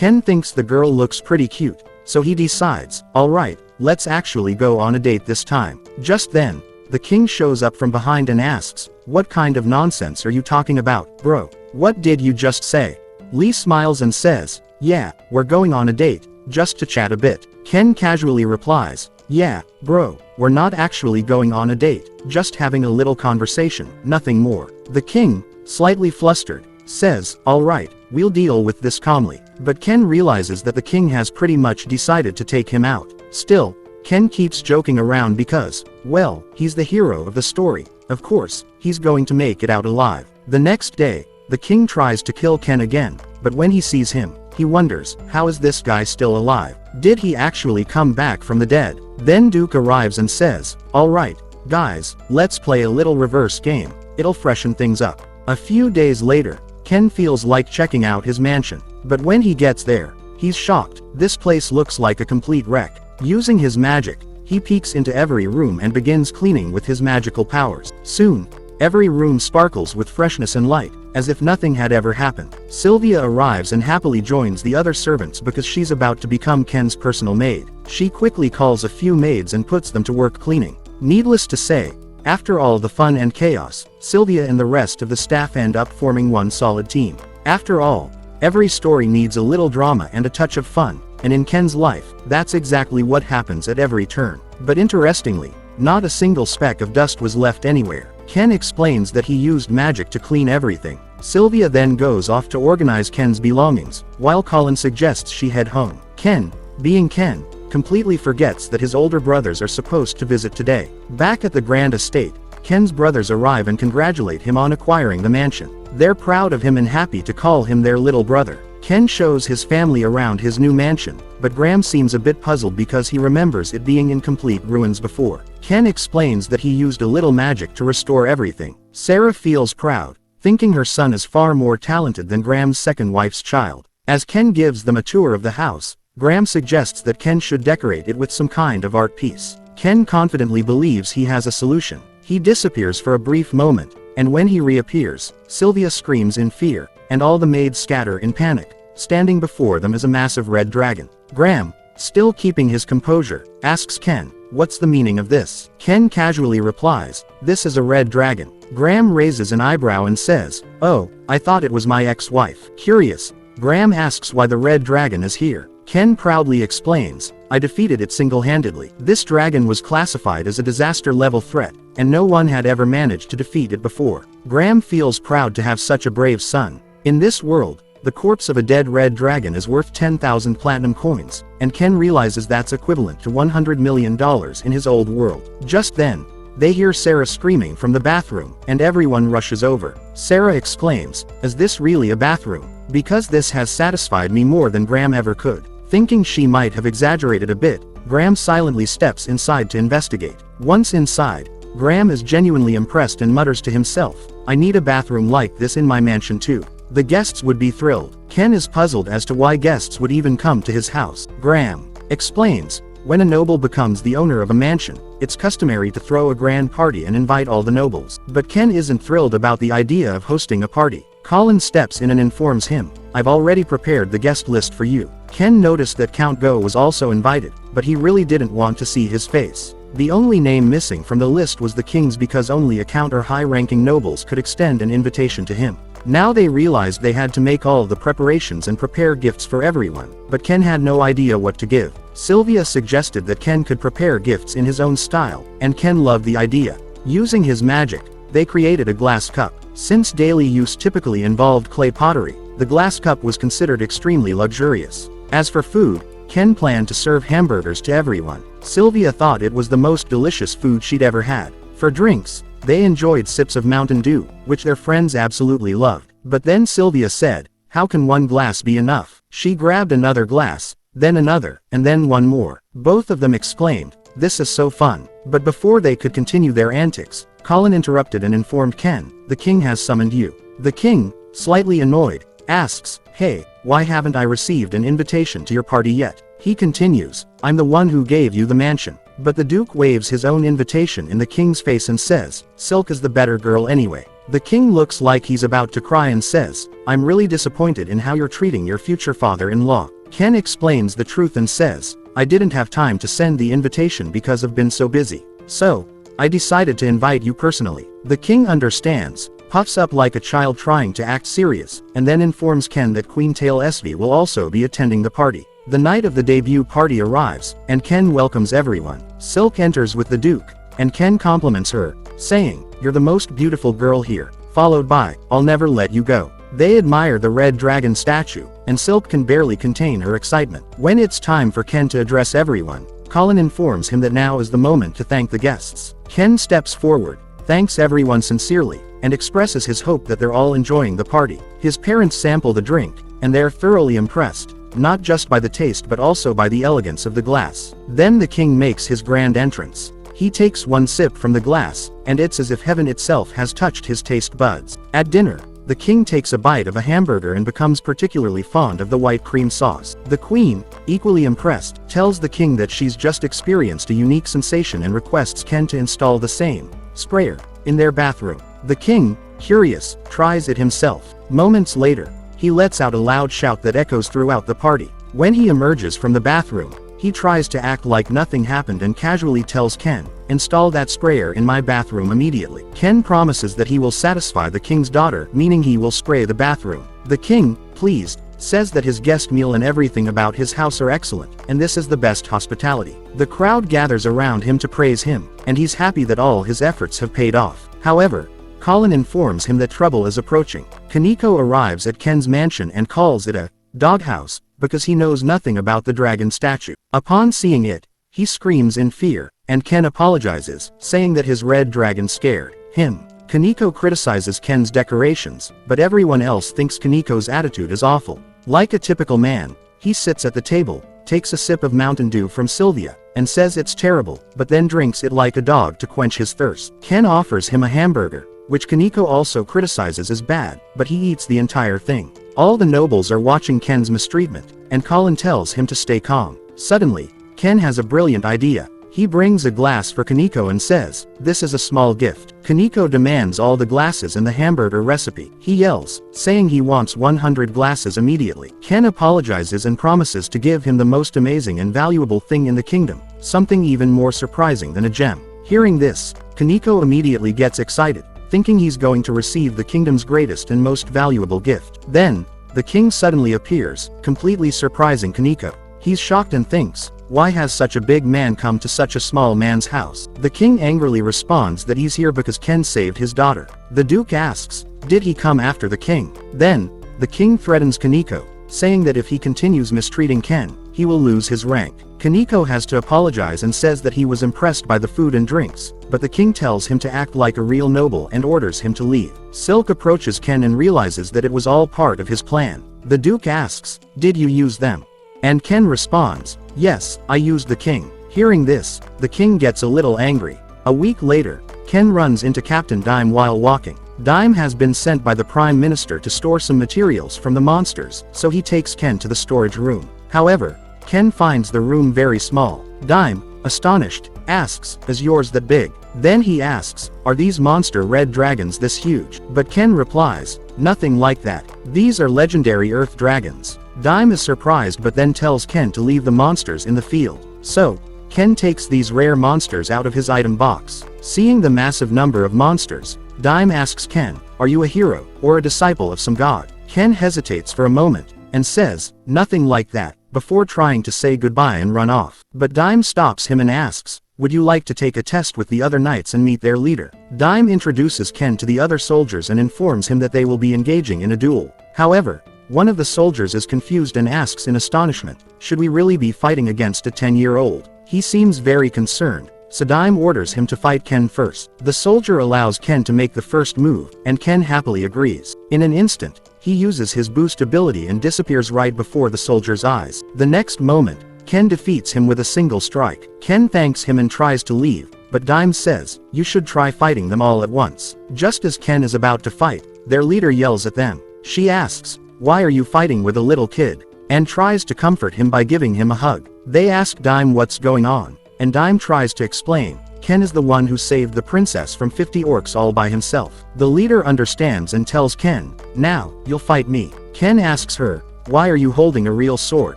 Ken thinks the girl looks pretty cute, so he decides, alright, let's actually go on a date this time. Just then, the king shows up from behind and asks, what kind of nonsense are you talking about, bro? What did you just say? Lee smiles and says, yeah, we're going on a date, just to chat a bit. Ken casually replies, yeah, bro, we're not actually going on a date, just having a little conversation, nothing more. The king, slightly flustered, says, alright, we'll deal with this calmly. But Ken realizes that the king has pretty much decided to take him out. Still, Ken keeps joking around because, well, he's the hero of the story. Of course, he's going to make it out alive. The next day, the king tries to kill Ken again, but when he sees him, he wonders, how is this guy still alive? Did he actually come back from the dead? Then Duke arrives and says, alright, guys, let's play a little reverse game. It'll freshen things up. A few days later, Ken feels like checking out his mansion, but when he gets there, he's shocked. This place looks like a complete wreck. Using his magic, he peeks into every room and begins cleaning with his magical powers. Soon, every room sparkles with freshness and light, as if nothing had ever happened. Sylvia arrives and happily joins the other servants because she's about to become Ken's personal maid. She quickly calls a few maids and puts them to work cleaning. Needless to say, after all the fun and chaos, Sylvia and the rest of the staff end up forming one solid team. After all, every story needs a little drama and a touch of fun, and in Ken's life, that's exactly what happens at every turn. But interestingly, not a single speck of dust was left anywhere. Ken explains that he used magic to clean everything. Sylvia then goes off to organize Ken's belongings, while Colin suggests she head home. Ken, being Ken, completely forgets that his older brothers are supposed to visit today. Back at the grand estate, Ken's brothers arrive and congratulate him on acquiring the mansion. They're proud of him and happy to call him their little brother. Ken shows his family around his new mansion, but Graham seems a bit puzzled because he remembers it being in complete ruins before. Ken explains that he used a little magic to restore everything. Sarah feels proud, thinking her son is far more talented than Graham's second wife's child. As Ken gives them a tour of the house, Graham suggests that Ken should decorate it with some kind of art piece. Ken confidently believes he has a solution. He disappears for a brief moment, and when he reappears, Sylvia screams in fear, and all the maids scatter in panic. Standing before them is a massive red dragon. Graham, still keeping his composure, asks Ken, what's the meaning of this? Ken casually replies, this is a red dragon. Graham raises an eyebrow and says, oh, I thought it was my ex-wife. Curious, Graham asks why the red dragon is here. Ken proudly explains, I defeated it single-handedly. This dragon was classified as a disaster-level threat, and no one had ever managed to defeat it before. Graham feels proud to have such a brave son. In this world, the corpse of a dead red dragon is worth 10,000 platinum coins, and Ken realizes that's equivalent to $100 million in his old world. Just then, they hear Sarah screaming from the bathroom, and everyone rushes over. Sarah exclaims, is this really a bathroom? Because this has satisfied me more than Graham ever could. Thinking she might have exaggerated a bit, Graham silently steps inside to investigate. Once inside, Graham is genuinely impressed and mutters to himself, I need a bathroom like this in my mansion too. The guests would be thrilled. Ken is puzzled as to why guests would even come to his house. Graham explains, when a noble becomes the owner of a mansion, it's customary to throw a grand party and invite all the nobles. But Ken isn't thrilled about the idea of hosting a party. Colin steps in and informs him, I've already prepared the guest list for you. Ken noticed that Count Go was also invited, but he really didn't want to see his face. The only name missing from the list was the king's because only a count or high-ranking nobles could extend an invitation to him. Now they realized they had to make all the preparations and prepare gifts for everyone, but Ken had no idea what to give. Sylvia suggested that Ken could prepare gifts in his own style, and Ken loved the idea. Using his magic, they created a glass cup. Since daily use typically involved clay pottery, the glass cup was considered extremely luxurious. As for food, Ken planned to serve hamburgers to everyone. Sylvia thought it was the most delicious food she'd ever had. For drinks, they enjoyed sips of Mountain Dew, which their friends absolutely loved. But then Sylvia said, how can one glass be enough? She grabbed another glass, then another, and then one more. Both of them exclaimed, this is so fun. But before they could continue their antics, Colin interrupted and informed Ken, the king has summoned you. The king, slightly annoyed, asks, hey, why haven't I received an invitation to your party yet? He continues, I'm the one who gave you the mansion. But the Duke waves his own invitation in the king's face and says, Silk is the better girl anyway. The king looks like he's about to cry and says, "I'm really disappointed in how you're treating your future father-in-law." Ken explains the truth and says, "I didn't have time to send the invitation because I've been so busy. So, I decided to invite you personally." The king understands, puffs up like a child trying to act serious, and then informs Ken that Queen Tail SV will also be attending the party. The night of the debut party arrives, and Ken welcomes everyone. Silk enters with the Duke, and Ken compliments her, saying, "You're the most beautiful girl here," followed by, "I'll never let you go." They admire the red dragon statue, and Silk can barely contain her excitement. When it's time for Ken to address everyone, Colin informs him that now is the moment to thank the guests. Ken steps forward, thanks everyone sincerely, and expresses his hope that they're all enjoying the party. His parents sample the drink, and they're thoroughly impressed, not just by the taste but also by the elegance of the glass. Then the king makes his grand entrance. He takes one sip from the glass, and it's as if heaven itself has touched his taste buds. At dinner, the king takes a bite of a hamburger and becomes particularly fond of the white cream sauce. The queen, equally impressed, tells the king that she's just experienced a unique sensation and requests Ken to install the same sprayer in their bathroom. The king, curious, tries it himself. Moments later, he lets out a loud shout that echoes throughout the party. When he emerges from the bathroom, he tries to act like nothing happened and casually tells Ken, "Install that sprayer in my bathroom immediately." Ken promises that he will satisfy the king's daughter, meaning he will spray the bathroom. The king, pleased, says that his guest meal and everything about his house are excellent, and this is the best hospitality. The crowd gathers around him to praise him, and he's happy that all his efforts have paid off. However, Colin informs him that trouble is approaching. Kaneko arrives at Ken's mansion and calls it a doghouse, because he knows nothing about the dragon statue. Upon seeing it, he screams in fear, and Ken apologizes, saying that his red dragon scared him. Kaneko criticizes Ken's decorations, but everyone else thinks Kaneko's attitude is awful. Like a typical man, he sits at the table, takes a sip of Mountain Dew from Sylvia, and says it's terrible, but then drinks it like a dog to quench his thirst. Ken offers him a hamburger, which Kaneko also criticizes as bad, but he eats the entire thing. All the nobles are watching Ken's mistreatment, and Colin tells him to stay calm. Suddenly, Ken has a brilliant idea. He brings a glass for Kaneko and says, "This is a small gift." Kaneko demands all the glasses in the hamburger recipe. He yells, saying he wants 100 glasses immediately. Ken apologizes and promises to give him the most amazing and valuable thing in the kingdom, something even more surprising than a gem. Hearing this, Kaneko immediately gets excited, thinking he's going to receive the kingdom's greatest and most valuable gift. Then, the king suddenly appears, completely surprising Kaneko. He's shocked and thinks, why has such a big man come to such a small man's house? The king angrily responds that he's here because Ken saved his daughter. The duke asks, did he come after the king? Then, the king threatens Kaneko, saying that if he continues mistreating Ken, he will lose his rank. Kaneko has to apologize and says that he was impressed by the food and drinks, but the king tells him to act like a real noble and orders him to leave. Silk approaches Ken and realizes that it was all part of his plan. The duke asks, did you use them? And Ken responds, yes, I used the king. Hearing this, the king gets a little angry. A week later, Ken runs into Captain Dime while walking. Dime has been sent by the Prime Minister to store some materials from the monsters, so he takes Ken to the storage room. However, Ken finds the room very small. Dime, astonished, asks, is yours that big? Then he asks, are these monster red dragons this huge? But Ken replies, nothing like that. These are legendary earth dragons. Dime is surprised but then tells Ken to leave the monsters in the field. So, Ken takes these rare monsters out of his item box. Seeing the massive number of monsters, Dime asks Ken, are you a hero, or a disciple of some god? Ken hesitates for a moment, and says, nothing like that, before trying to say goodbye and run off. But Dime stops him and asks, would you like to take a test with the other knights and meet their leader? Dime introduces Ken to the other soldiers and informs him that they will be engaging in a duel. However, one of the soldiers is confused and asks in astonishment, should we really be fighting against a 10-year-old? He seems very concerned, so Dime orders him to fight Ken first. The soldier allows Ken to make the first move, and Ken happily agrees. In an instant, he uses his boost ability and disappears right before the soldier's eyes. The next moment, Ken defeats him with a single strike. Ken thanks him and tries to leave, but Dime says, you should try fighting them all at once. Just as Ken is about to fight, their leader yells at them. She asks, why are you fighting with a little kid? And tries to comfort him by giving him a hug. They ask Dime what's going on, and Dime tries to explain, Ken is the one who saved the princess from 50 orcs all by himself. The leader understands and tells Ken, "Now, you'll fight me." Ken asks her, "Why are you holding a real sword?"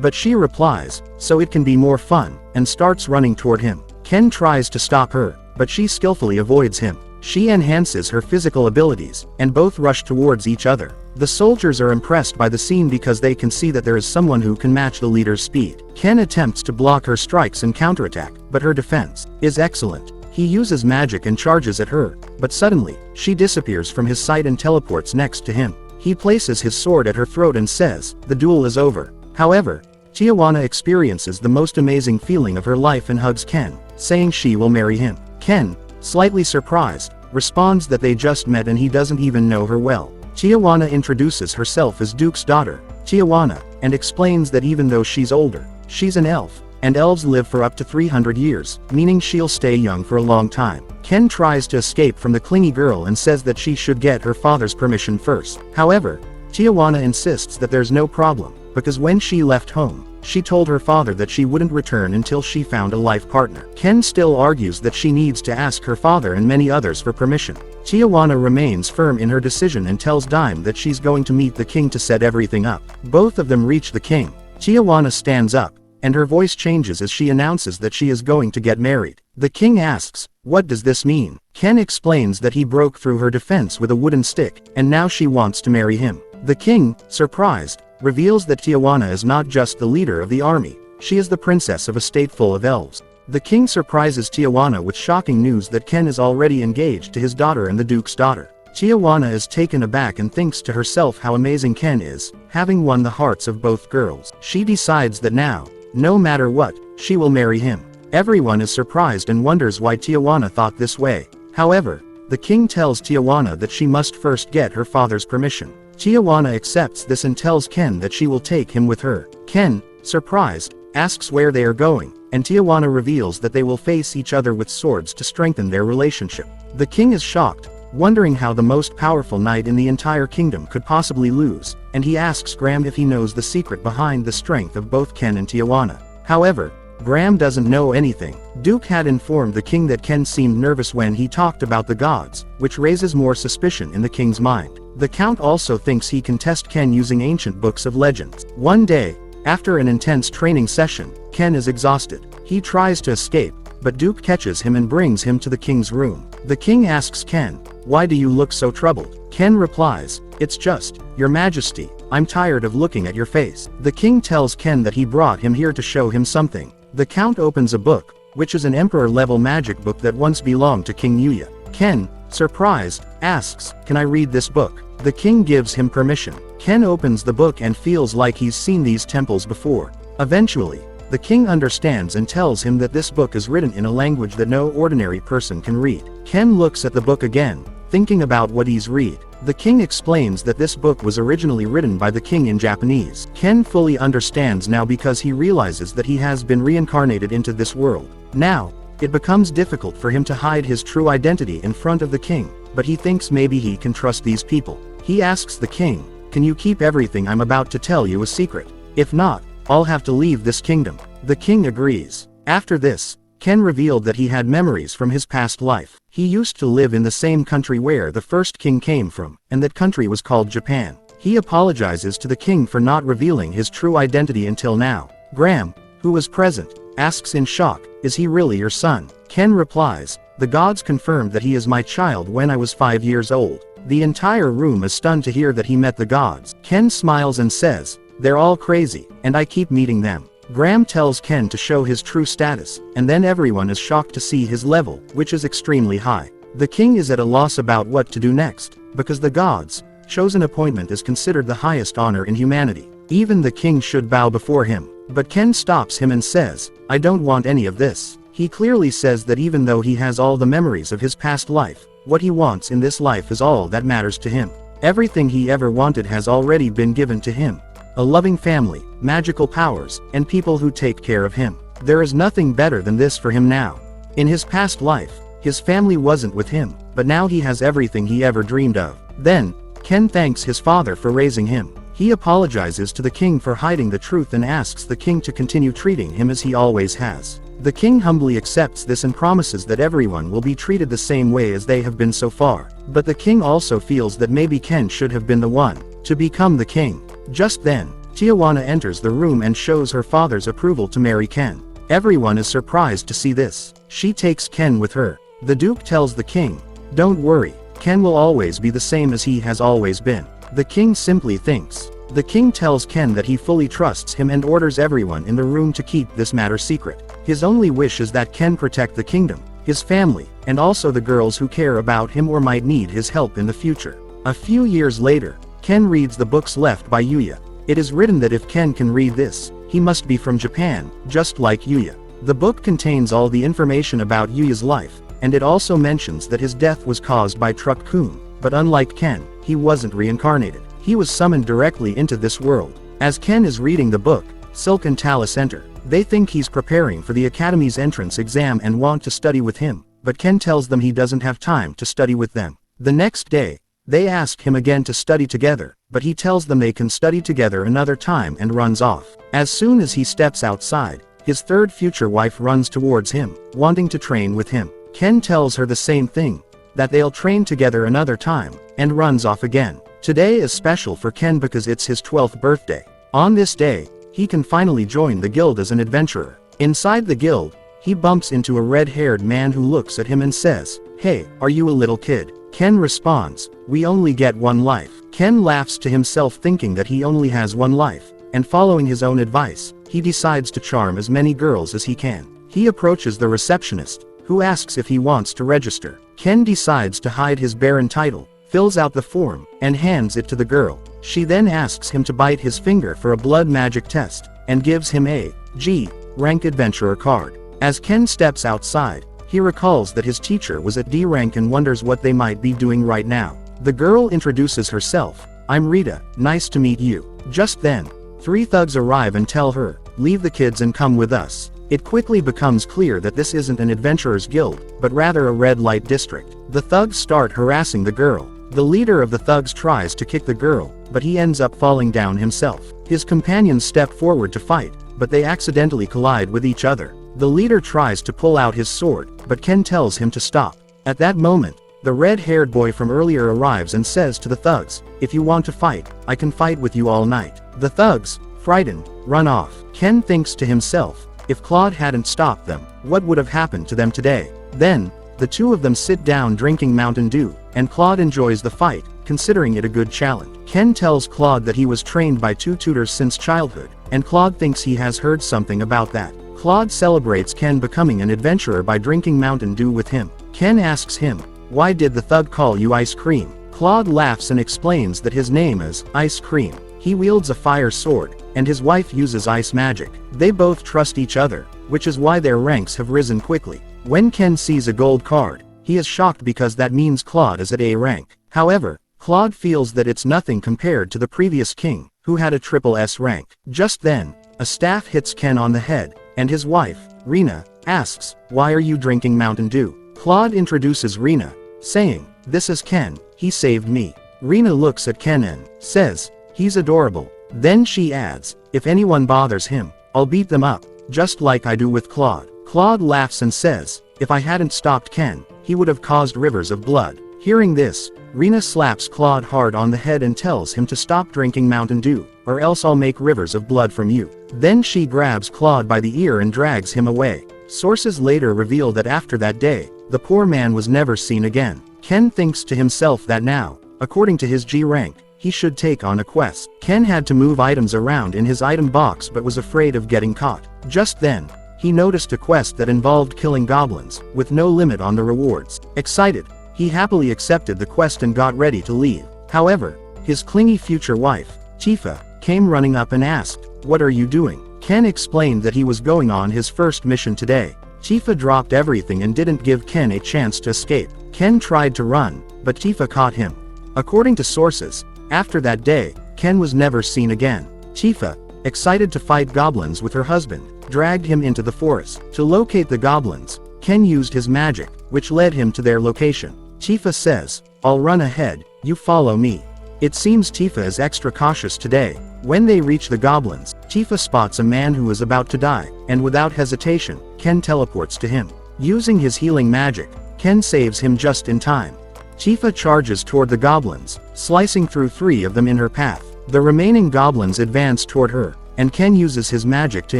But she replies, "So it can be more fun," and starts running toward him. Ken tries to stop her, but she skillfully avoids him. She enhances her physical abilities, and both rush towards each other. The soldiers are impressed by the scene because they can see that there is someone who can match the leader's speed. Ken attempts to block her strikes and counterattack, but her defense is excellent. He uses magic and charges at her, but suddenly, she disappears from his sight and teleports next to him. He places his sword at her throat and says, "The duel is over." However, Tijuana experiences the most amazing feeling of her life and hugs Ken, saying she will marry him. Ken, slightly surprised, responds that they just met and he doesn't even know her well. Tijuana introduces herself as Duke's daughter, Tijuana, and explains that even though she's older, she's an elf, and elves live for up to 300 years, meaning she'll stay young for a long time. Ken tries to escape from the clingy girl and says that she should get her father's permission first. However, Tijuana insists that there's no problem, because when she left home, she told her father that she wouldn't return until she found a life partner. Ken still argues that she needs to ask her father and many others for permission. Tijuana remains firm in her decision and tells Dime that she's going to meet the king to set everything up. Both of them reach the king. Tijuana stands up, and her voice changes as she announces that she is going to get married. The king asks, "What does this mean?" Ken explains that he broke through her defense with a wooden stick, and now she wants to marry him. The king, surprised, reveals that Tijuana is not just the leader of the army, she is the princess of a state full of elves. The king surprises Tijuana with shocking news that Ken is already engaged to his daughter and the duke's daughter. Tijuana is taken aback and thinks to herself how amazing Ken is, having won the hearts of both girls. She decides that now, no matter what, she will marry him. Everyone is surprised and wonders why Tijuana thought this way. However, the king tells Tijuana that she must first get her father's permission. Tijuana accepts this and tells Ken that she will take him with her. Ken, surprised, asks where they are going, and Tijuana reveals that they will face each other with swords to strengthen their relationship. The king is shocked, wondering how the most powerful knight in the entire kingdom could possibly lose, and he asks Graham if he knows the secret behind the strength of both Ken and Tijuana. However, Graham doesn't know anything. Duke had informed the king that Ken seemed nervous when he talked about the gods, which raises more suspicion in the king's mind. The count also thinks he can test Ken using ancient books of legends. One day, after an intense training session, Ken is exhausted. He tries to escape, but Duke catches him and brings him to the king's room. The king asks Ken, "Why do you look so troubled?" Ken replies, "It's just, Your Majesty, I'm tired of looking at your face." The king tells Ken that he brought him here to show him something. The count opens a book, which is an emperor-level magic book that once belonged to King Yuya. Ken, surprised, asks, "Can I read this book?" The king gives him permission. Ken opens the book and feels like he's seen these temples before. Eventually, the king understands and tells him that this book is written in a language that no ordinary person can read. Ken looks at the book again, thinking about what he's read. The king explains that this book was originally written by the king in Japanese. Ken fully understands now because he realizes that he has been reincarnated into this world. Now, it becomes difficult for him to hide his true identity in front of the king, but he thinks maybe he can trust these people. He asks the king, "Can you keep everything I'm about to tell you a secret? If not, I'll have to leave this kingdom." The king agrees. After this, Ken revealed that he had memories from his past life. He used to live in the same country where the first king came from, and that country was called Japan. He apologizes to the king for not revealing his true identity until now. Graham, who was present, asks in shock, "Is he really your son?" Ken replies, "The gods confirmed that he is my child when I was 5 years old." The entire room is stunned to hear that he met the gods. Ken smiles and says, "They're all crazy, and I keep meeting them." Graham tells Ken to show his true status, and then everyone is shocked to see his level, which is extremely high. The king is at a loss about what to do next, because the gods' chosen appointment is considered the highest honor in humanity. Even the king should bow before him. But Ken stops him and says, "I don't want any of this." He clearly says that even though he has all the memories of his past life, what he wants in this life is all that matters to him. Everything he ever wanted has already been given to him. A loving family, magical powers, and people who take care of him. There is nothing better than this for him now. In his past life, his family wasn't with him, but now he has everything he ever dreamed of. Then, Ken thanks his father for raising him. He apologizes to the king for hiding the truth and asks the king to continue treating him as he always has. The king humbly accepts this and promises that everyone will be treated the same way as they have been so far. But the king also feels that maybe Ken should have been the one to become the king. Just then, Tijuana enters the room and shows her father's approval to marry Ken. Everyone is surprised to see this. She takes Ken with her. The Duke tells the king, "Don't worry, Ken will always be the same as he has always been." The king simply thinks. The king tells Ken that he fully trusts him and orders everyone in the room to keep this matter secret. His only wish is that Ken protect the kingdom, his family, and also the girls who care about him or might need his help in the future. A few years later, Ken reads the books left by Yuya. It is written that if Ken can read this, he must be from Japan, just like Yuya. The book contains all the information about Yuya's life, and it also mentions that his death was caused by Truck-kun, but unlike Ken, he wasn't reincarnated. He was summoned directly into this world. As Ken is reading the book, Silk and Talus enter. They think he's preparing for the Academy's entrance exam and want to study with him, but Ken tells them he doesn't have time to study with them. The next day, they ask him again to study together, but he tells them they can study together another time and runs off. As soon as he steps outside, his third future wife runs towards him, wanting to train with him. Ken tells her the same thing, that they'll train together another time, and runs off again. Today is special for Ken because it's his 12th birthday. On this day, he can finally join the guild as an adventurer. Inside the guild, he bumps into a red-haired man who looks at him and says, "Hey, are you a little kid?" Ken responds, "We only get one life." Ken laughs to himself thinking that he only has one life, and following his own advice, he decides to charm as many girls as he can. He approaches the receptionist, who asks if he wants to register. Ken decides to hide his barren title, fills out the form, and hands it to the girl. She then asks him to bite his finger for a blood magic test, and gives him a G rank adventurer card. As Ken steps outside, he recalls that his teacher was at D rank and wonders what they might be doing right now. The girl introduces herself, "I'm Rita, nice to meet you." Just then, 3 thugs arrive and tell her, "Leave the kids and come with us." It quickly becomes clear that this isn't an adventurers guild, but rather a red light district. The thugs start harassing the girl. The leader of the thugs tries to kick the girl, but he ends up falling down himself. His companions step forward to fight, but they accidentally collide with each other. The leader tries to pull out his sword, but Ken tells him to stop. At that moment, the red-haired boy from earlier arrives and says to the thugs, "If you want to fight, I can fight with you all night." The thugs, frightened, run off. Ken thinks to himself, if Claude hadn't stopped them, what would have happened to them today? Then, the two of them sit down drinking Mountain Dew, and Claude enjoys the fight, considering it a good challenge. Ken tells Claude that he was trained by 2 tutors since childhood, and Claude thinks he has heard something about that. Claude celebrates Ken becoming an adventurer by drinking Mountain Dew with him. Ken asks him, "Why did the thug call you Ice Cream?" Claude laughs and explains that his name is Ice Cream. He wields a fire sword, and his wife uses ice magic. They both trust each other, which is why their ranks have risen quickly. When Ken sees a gold card, he is shocked because that means Claude is at A rank. However, Claude feels that it's nothing compared to the previous king, who had a triple S rank. Just then, a staff hits Ken on the head, and his wife, Rena, asks, "Why are you drinking Mountain Dew?" Claude introduces Rena, saying, "This is Ken, he saved me." Rena looks at Ken and says, "He's adorable." Then she adds, "If anyone bothers him, I'll beat them up, just like I do with Claude." Claude laughs and says, "If I hadn't stopped Ken, he would have caused rivers of blood." Hearing this, Rena slaps Claude hard on the head and tells him to stop drinking Mountain Dew, or else I'll make rivers of blood from you. Then she grabs Claude by the ear and drags him away. Sources later reveal that after that day, the poor man was never seen again. Ken thinks to himself that now, according to his G rank, he should take on a quest. Ken had to move items around in his item box but was afraid of getting caught. Just then, he noticed a quest that involved killing goblins, with no limit on the rewards. Excited, he happily accepted the quest and got ready to leave. However, his clingy future wife, Tifa, came running up and asked, "What are you doing?" Ken explained that he was going on his first mission today. Tifa dropped everything and didn't give Ken a chance to escape. Ken tried to run, but Tifa caught him. According to sources, after that day, Ken was never seen again. Tifa, excited to fight goblins with her husband, dragged him into the forest. To locate the goblins, Ken used his magic, which led him to their location. Tifa says, "I'll run ahead, you follow me." It seems Tifa is extra cautious today, When they reach the goblins, Tifa spots a man who is about to die, and without hesitation, Ken teleports to him. Using his healing magic, Ken saves him just in time. Tifa charges toward the goblins, slicing through 3 of them in her path. The remaining goblins advance toward her, and Ken uses his magic to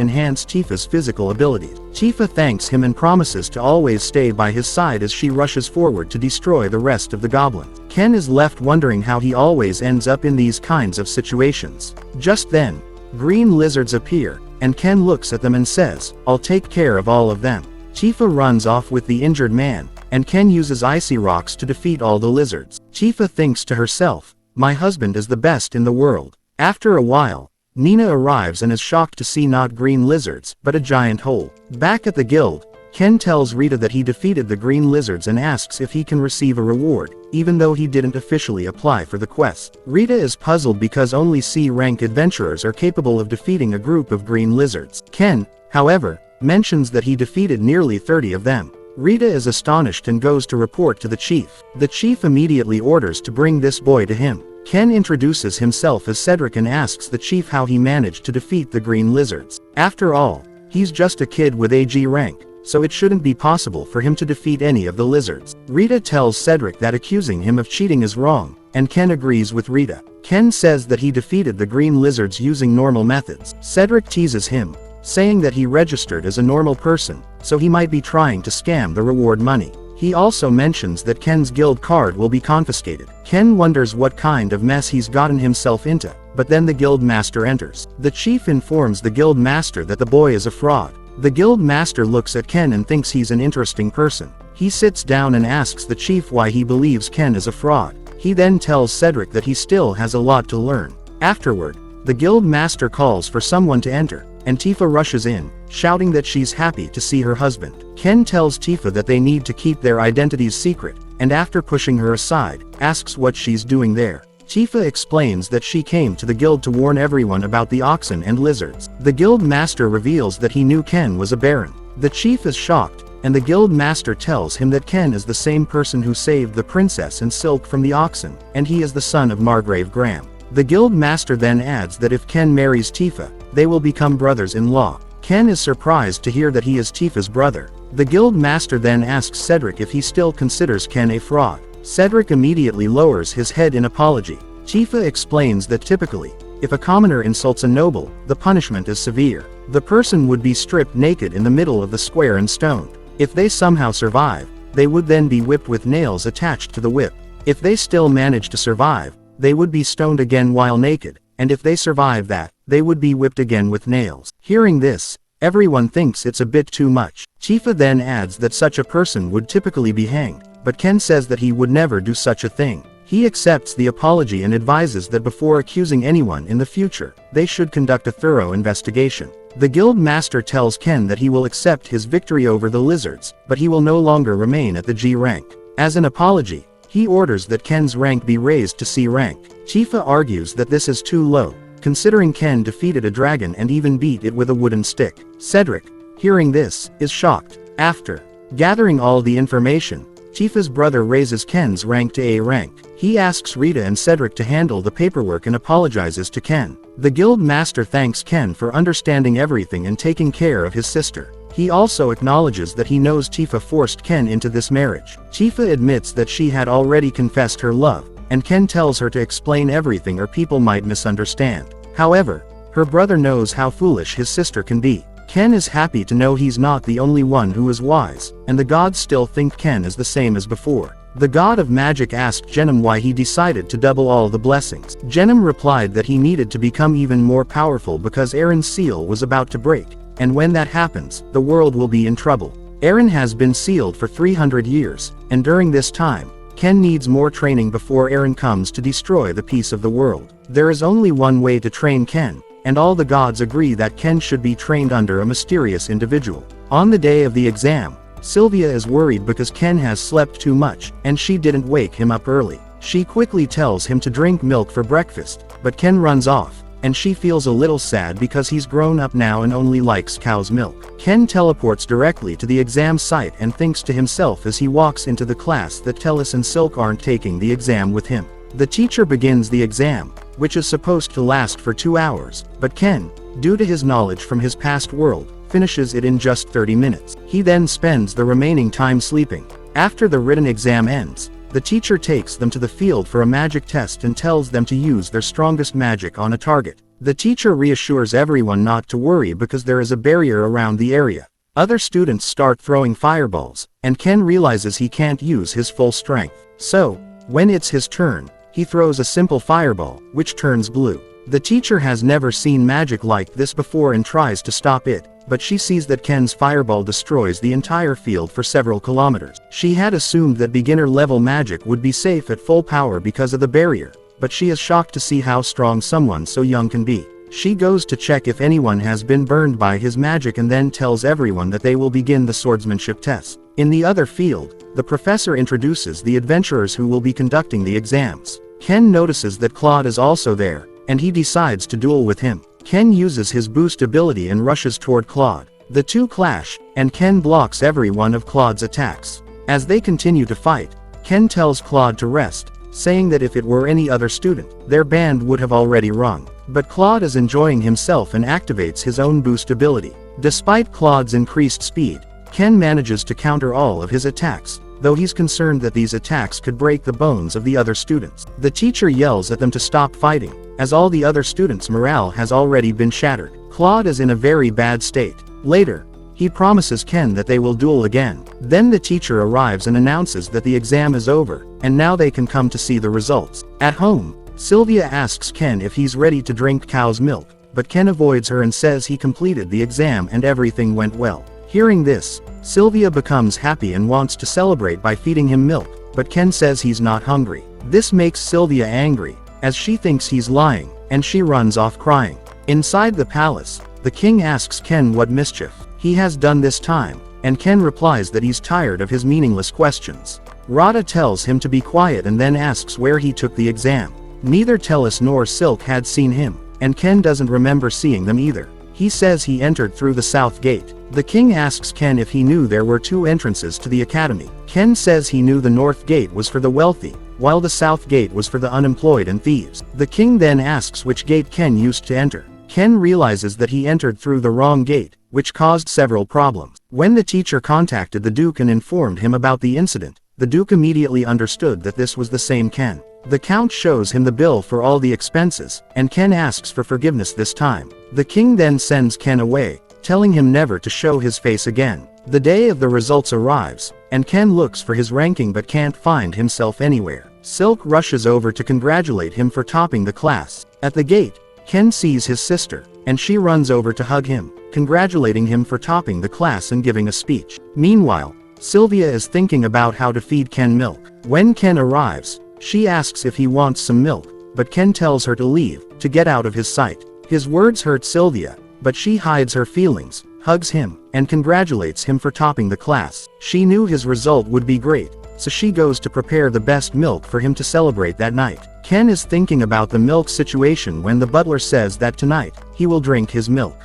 enhance Tifa's physical abilities. Tifa thanks him and promises to always stay by his side as she rushes forward to destroy the rest of the goblins. Ken is left wondering how he always ends up in these kinds of situations. Just then, green lizards appear, and Ken looks at them and says, "I'll take care of all of them." Tifa runs off with the injured man, and Ken uses icy rocks to defeat all the lizards. Tifa thinks to herself, "My husband is the best in the world." After a while, Nina arrives and is shocked to see not green lizards, but a giant hole. Back at the guild, Ken tells Rita that he defeated the green lizards and asks if he can receive a reward, even though he didn't officially apply for the quest. Rita is puzzled because only C-rank adventurers are capable of defeating a group of green lizards. Ken, however, mentions that he defeated nearly 30 of them. Rita is astonished and goes to report to the chief. The chief immediately orders to bring this boy to him. Ken introduces himself as Cedric and asks the chief how he managed to defeat the green lizards. After all, he's just a kid with a G rank, so it shouldn't be possible for him to defeat any of the lizards. Rita tells Cedric that accusing him of cheating is wrong, and Ken agrees with Rita. Ken says that he defeated the green lizards using normal methods. Cedric teases him, saying that he registered as a normal person, so he might be trying to scam the reward money. He also mentions that Ken's guild card will be confiscated. Ken wonders what kind of mess he's gotten himself into, but then the guild master enters. The chief informs the guild master that the boy is a fraud. The guild master looks at Ken and thinks he's an interesting person. He sits down and asks the chief why he believes Ken is a fraud. He then tells Cedric that he still has a lot to learn. Afterward, the guild master calls for someone to enter, and Tifa rushes in, shouting that she's happy to see her husband. Ken tells Tifa that they need to keep their identities secret, and after pushing her aside, asks what she's doing there. Tifa explains that she came to the guild to warn everyone about the oxen and lizards. The guild master reveals that he knew Ken was a baron. The chief is shocked, and the guild master tells him that Ken is the same person who saved the princess and Silk from the oxen, and he is the son of Margrave Graham. The guild master then adds that if Ken marries Tifa, they will become brothers-in-law. Ken is surprised to hear that he is Tifa's brother. The guild master then asks Cedric if he still considers Ken a fraud. Cedric immediately lowers his head in apology. Tifa explains that typically, if a commoner insults a noble, the punishment is severe. The person would be stripped naked in the middle of the square and stoned. If they somehow survive, they would then be whipped with nails attached to the whip. If they still manage to survive, they would be stoned again while naked, and if they survive that, they would be whipped again with nails. Hearing this, everyone thinks it's a bit too much. Tifa then adds that such a person would typically be hanged, but Ken says that he would never do such a thing. He accepts the apology and advises that before accusing anyone in the future, they should conduct a thorough investigation. The guild master tells Ken that he will accept his victory over the lizards, but he will no longer remain at the G rank. As an apology, he orders that Ken's rank be raised to C rank. Tifa argues that this is too low, considering Ken defeated a dragon and even beat it with a wooden stick. Cedric, hearing this, is shocked. After gathering all the information, Tifa's brother raises Ken's rank to A rank. He asks Rita and Cedric to handle the paperwork and apologizes to Ken. The guild master thanks Ken for understanding everything and taking care of his sister. He also acknowledges that he knows Tifa forced Ken into this marriage. Tifa admits that she had already confessed her love, and Ken tells her to explain everything or people might misunderstand. However, her brother knows how foolish his sister can be. Ken is happy to know he's not the only one who is wise, and the gods still think Ken is the same as before. The god of magic asked Genom why he decided to double all the blessings. Genom replied that he needed to become even more powerful because Aaron's seal was about to break, and when that happens, the world will be in trouble. Aaron has been sealed for 300 years, and during this time, Ken needs more training before Aaron comes to destroy the peace of the world. There is only one way to train Ken, and all the gods agree that Ken should be trained under a mysterious individual. On the day of the exam, Sylvia is worried because Ken has slept too much, and she didn't wake him up early. She quickly tells him to drink milk for breakfast, but Ken runs off, and she feels a little sad because he's grown up now and only likes cow's milk. Ken teleports directly to the exam site and thinks to himself as he walks into the class that Telis and Silk aren't taking the exam with him. The teacher begins the exam, which is supposed to last for 2 hours, but Ken, due to his knowledge from his past world, finishes it in just 30 minutes. He then spends the remaining time sleeping. After the written exam ends, the teacher takes them to the field for a magic test and tells them to use their strongest magic on a target. The teacher reassures everyone not to worry because there is a barrier around the area. Other students start throwing fireballs, and Ken realizes he can't use his full strength. So, when it's his turn, he throws a simple fireball, which turns blue. The teacher has never seen magic like this before and tries to stop it, but she sees that Ken's fireball destroys the entire field for several kilometers. She had assumed that beginner-level magic would be safe at full power because of the barrier, but she is shocked to see how strong someone so young can be. She goes to check if anyone has been burned by his magic and then tells everyone that they will begin the swordsmanship test. In the other field, the professor introduces the adventurers who will be conducting the exams. Ken notices that Claude is also there, and he decides to duel with him. Ken uses his boost ability and rushes toward Claude. The two clash, and Ken blocks every one of Claude's attacks. As they continue to fight, Ken tells Claude to rest, saying that if it were any other student, their band would have already rung. But Claude is enjoying himself and activates his own boost ability. Despite Claude's increased speed, Ken manages to counter all of his attacks, though he's concerned that these attacks could break the bones of the other students. The teacher yells at them to stop fighting, as all the other students' morale has already been shattered. Claude is in a very bad state. Later, he promises Ken that they will duel again. Then the teacher arrives and announces that the exam is over, and now they can come to see the results. At home, Sylvia asks Ken if he's ready to drink cow's milk, but Ken avoids her and says he completed the exam and everything went well. Hearing this, Sylvia becomes happy and wants to celebrate by feeding him milk, but Ken says he's not hungry. This makes Sylvia angry, as she thinks he's lying, and she runs off crying. Inside the palace, the king asks Ken what mischief he has done this time, and Ken replies that he's tired of his meaningless questions. Radha tells him to be quiet and then asks where he took the exam. Neither Tellus nor Silk had seen him, and Ken doesn't remember seeing them either. He says he entered through the south gate. The king asks Ken if he knew there were 2 entrances to the academy. Ken says he knew the north gate was for the wealthy, while the south gate was for the unemployed and thieves. The king then asks which gate Ken used to enter. Ken realizes that he entered through the wrong gate, which caused several problems. When the teacher contacted the Duke and informed him about the incident, the Duke immediately understood that this was the same Ken. The Count shows him the bill for all the expenses, and Ken asks for forgiveness this time. The king then sends Ken away, telling him never to show his face again. The day of the results arrives, and Ken looks for his ranking but can't find himself anywhere. Silk rushes over to congratulate him for topping the class. At the gate, Ken sees his sister, and she runs over to hug him, congratulating him for topping the class and giving a speech. Meanwhile, Sylvia is thinking about how to feed Ken milk. When Ken arrives, she asks if he wants some milk, but Ken tells her to leave, to get out of his sight. His words hurt Sylvia, but she hides her feelings, hugs him, and congratulates him for topping the class. She knew his result would be great, so she goes to prepare the best milk for him to celebrate that night. Ken is thinking about the milk situation when the butler says that tonight, he will drink his milk.